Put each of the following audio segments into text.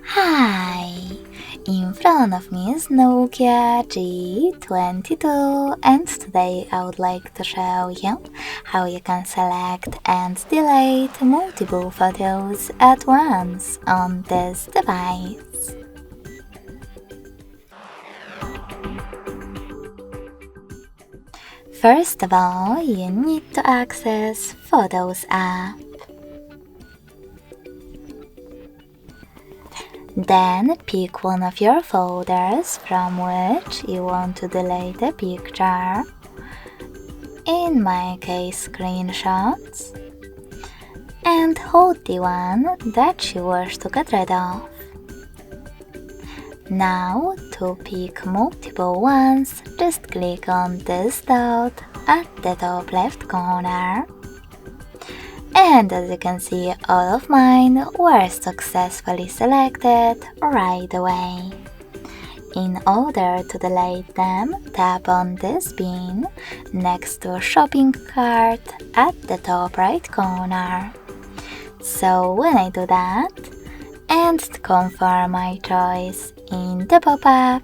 Hi! In front of me is NOKIA G22 and today I would like to show you how you can select and delete multiple photos at once on this device. First of all, you need to access Photos app. Then pick one of your folders from which you want to delete a picture, in my case screenshots, and hold the one that you wish to get rid of. Now to pick multiple ones, just click on this dot at the top left corner. And as you can see, all of mine were successfully selected right away. In order to delete them, tap on this bin next to a shopping cart at the top right corner. So when I do that, and confirm my choice in the pop-up,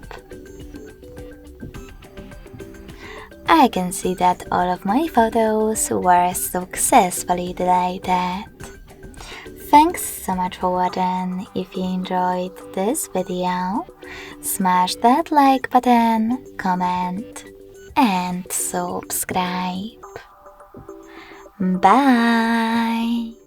I can see that all of my photos were successfully deleted. Thanks so much for watching. If you enjoyed this video, smash that like button, comment and subscribe. Bye!